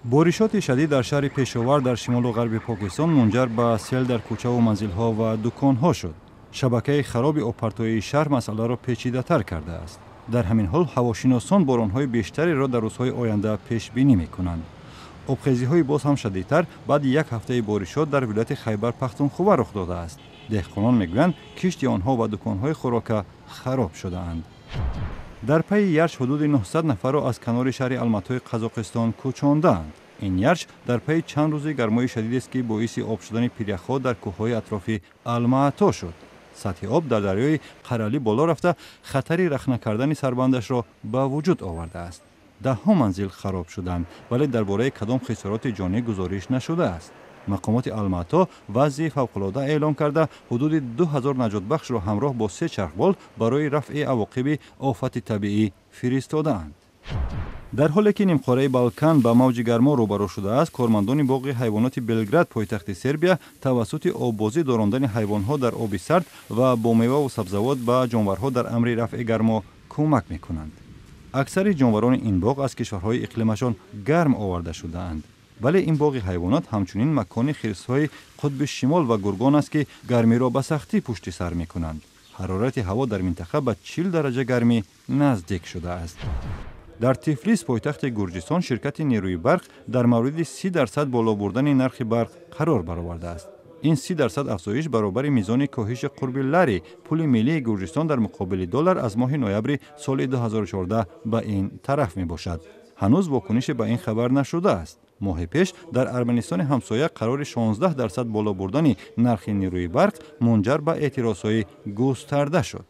боришоти шадид дар шаҳри пешовар дар шимолу ғарби покистон мунҷар ба сел дар кӯчаву манзилҳо ва дуконҳо шуд. шабакаи хароби обпартоии шаҳр масъаларо печидатар кардааст. дар ҳамин ҳол ҳавошиносон боронҳои бештареро дар рӯзҳои оянда пешбинӣ мекунанд. обхезиҳои боз ҳам шадидтар баъди як ҳафтаи боришот дар вилояти хайбар пахтунхува рух додааст. деҳқонон мегӯянд кишти онҳо ва дуконҳои хӯрока хароб шудаанд. дар пайи ярш ҳудуди 900 нафарро аз канори шаҳри алматои қазоқистон кӯчондаанд. ин ярш дар пайи чанд рӯзи гармои шадидест ки боиси об шудани пиряхҳо дар кӯҳҳои атрофи алмаато шуд. сатҳи об дар дарёи қаралӣ боло рафта хатари рахна кардани сарбандашро ба вуҷуд овардааст. даҳҳо манзил хароб шуданд, вале дар бораи кадом хисороти ҷонӣ гузориш нашудааст. мақомоти алмато вазъи фавқулода эълон карда ҳудуди 2000 наҷотбахшро ҳамроҳ бо 3 чархбол барои рафъи авоқиби офати табиӣ фиристодаанд. дар ҳоле ки нимқораи Балкан ба мавҷи гармо рӯбаро шудааст, кормандони боғи ҳайвоноти Белград пойтахти Сербия тавассути оббозӣ дорондани ҳайвонҳо дар оби сард ва бо меваву сабзавот ба ҷонварҳо дар амри рафъи гармо кӯмак мекунанд. аксари ҷонварони ин боғ аз кишварҳои иқлимашон гарм оварда шудаанд. вале ин боғи ҳайвонот ҳамчунин макони хирсҳои қутби шимол ва гургон аст ки гармиро ба сахтӣ пушти сар мекунанд. ҳарорати ҳаво дар минтақа ба 40 дараҷа гармӣ наздик шудааст. дар Тифлис пойтахти Гурҷистон ширкати нерӯи барқ дар мавриди 30% боло бурдани нархи барқ қарор баровардааст. ин 30% афзоиш баробари мизони коҳиши қурби лари пули миллии Гурҷистон дар муқобили доллар аз моҳи ноябри соли 2014 ба ин тараф мебошад. ҳанӯз вокунише ба ин хабар нашудааст. моҳи пеш дар Арманистони ҳамсоя қарори 16% боло бурдани нархи нерӯи барқ мунҷар ба эътирозҳои густарда шуд.